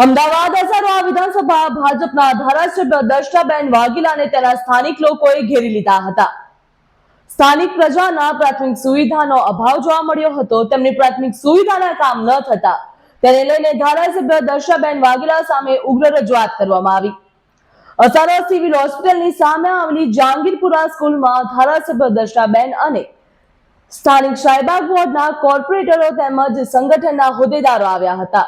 અમદાવાદ અસારવા વિધાનસભા ભાજપના ધારાસભ્ય દર્શનાબેન વાઘેલા અને તેના સ્થાનિક લોકોએ ઘેરી લીધા હતા. સ્થાનિક પ્રજાના પ્રાથમિક સુવિધાનો અભાવ જોવા મળ્યો હતો. તેમની પ્રાથમિક સુવિધાના કામ ન થતા તેને લઈને ધારાસભ્ય દર્શનાબેન વાઘેલા સામે ઉગ્ર રજૂઆત કરવામાં આવી. અસારવા સિવિલ હોસ્પિટલની સામે આવેલી જહાંગીરપુરા સ્કૂલમાં ધારાસભ્ય દર્શનાબેન અને સ્થાનિક શાહીબાગ વોર્ડના કોર્પોરેટરો તેમજ સંગઠનના હોદ્દેદારો આવ્યા હતા.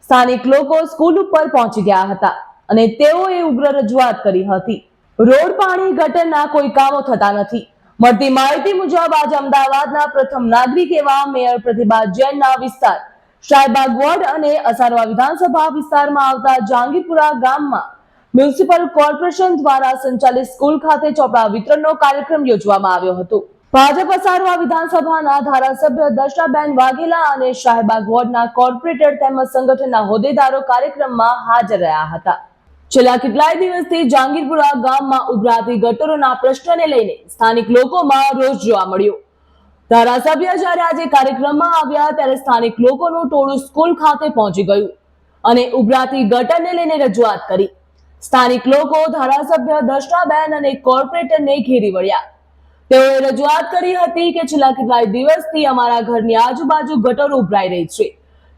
સ્થાનિક લોકો સ્કૂલ ઉપર પહોંચી ગયા હતા અને તેઓએ ઉગ્ર રજૂઆત કરી હતી. રોડ, પાણી, ગટરના કોઈ કામો થતા નથી. મળતી માહિતી મુજબ આજે અમદાવાદના પ્રથમ નાગરિક એવા મેયર પ્રતિભા જૈનના વિસ્તાર શાહીબાગ વોર્ડ અને અસારવા વિધાનસભા વિસ્તારમાં આવતા જહાંગીરપુરા ગામમાં મ્યુનિસિપલ કોર્પોરેશન દ્વારા સંચાલિત સ્કૂલ ખાતે ચોપડા વિતરણનો કાર્યક્રમ યોજવામાં આવ્યો હતો. ભાજપ અસારવા વિધાનસભાના ધારાસભ્ય દર્શનાબેન વાઘેલા અને શાહીબાગ વોર્ડના કોર્પોરેટર તેમજ સંગઠનના હોદ્દેદારો કાર્યક્રમમાં હાજર રહ્યા હતા. છેલ્લા કેટલાય દિવસથી જહાંગીરપુરા ગામમાં ઉભરાતી ગટરોના પ્રશ્નને લઈને સ્થાનિક લોકોમાં રોષ જોવા મળ્યો. ધારાસભ્ય જ્યારે આજે કાર્યક્રમમાં આવ્યા ત્યારે સ્થાનિક લોકોનું ટોળું સ્કૂલ ખાતે પહોંચી ગયું અને ઉભરાતી ગટરને લઈને રજૂઆત કરી. સ્થાનિક લોકો ધારાસભ્ય દર્શનાબેન અને કોર્પોરેટરને ઘેરી વળ્યા. તેઓએ રજૂઆત કરી હતી કે છેલ્લા કેટલાય દિવસથી અમારા ઘરની આજુબાજુ ગટરો ઉભરાઈ રહી છે.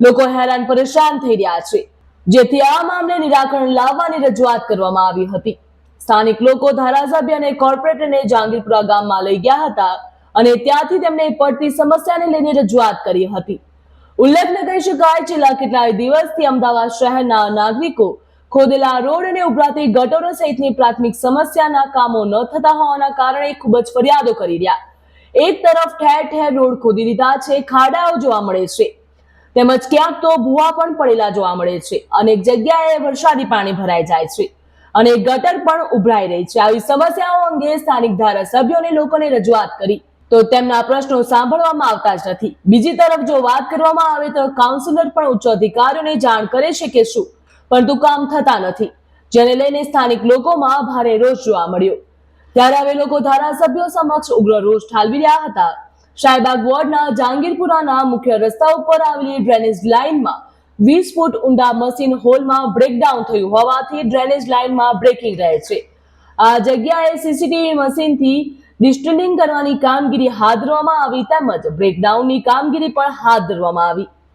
લોકો હેરાન પરેશાન થઈ રહ્યા છે, જેથી આ મામલે નિરાકરણ લાવવાની રજૂઆત કરવામાં આવી હતી. સ્થાનિક લોકો ધારાસભ્ય અને કોર્પોરેટરને જહાંગીરપુરા ગામમાં લઈ ગયા હતા અને ત્યાંથી તેમને પડતી સમસ્યાને લઈને રજૂઆત કરી હતી. ઉલ્લેખનીય કહી શકાય, છેલ્લા કેટલાય દિવસથી અમદાવાદ શહેરના નાગરિકો ખોદેલા રોડ અને ઉભરાતી ગટરો સહિતની પ્રાથમિક સમસ્યાના કામો ન થતા હોવાના કારણે ખૂબ જ ફરિયાદો કરી રહ્યા. એક તરફ ઠેર ઠેર રોડ ખોદી દીધા છે, ખાડાઓ જોવા મળે છે, તેમજ ક્યાંક તો ભૂવા પણ પડેલા જોવા મળે છે. અનેક જગ્યાએ વરસાદી પાણી ભરાઈ જાય છે અને ગટર પણ ઉભરાઈ રહી છે. આવી સમસ્યાઓ અંગે સ્થાનિક ધારાસભ્યોને લોકોને રજૂઆત કરી તો તેમના પ્રશ્નો સાંભળવામાં આવતા જ નથી. બીજી તરફ જો વાત કરવામાં આવે તો કાઉન્સિલર પણ ઉચ્ચ અધિકારીઓને જાણ કરે છે કે શું, પરંતુ કામ થતા નથી, જેને લઈને સ્થાનિક લોકોમાં ભારે રોષ જોવા મળ્યો. ત્યારે હવે લોકો ધારાસભ્યો સમક્ષ ઉગ્ર રોષ ઠાલવી રહ્યા હતા. શાહીબાગ વોર્ડના જહાંગીરપુરાના મુખ્ય રસ્તા ઉપર આવેલી ડ્રેનેજ લાઇનમાં 20 ફૂટ ઊંડા મશીન હોલમાં બ્રેકડાઉન થયું હોવાથી ડ્રેનેજ લાઇનમાં બ્રેકિંગ રહે છે. આ જગ્યાએ સીસીટીવી મશીનથી ડિસ્ટિલિંગ કરવાની કામગીરી હાથ ધરવામાં આવી તેમજ બ્રેકડાઉનની કામગીરી પણ હાથ ધરવામાં આવી.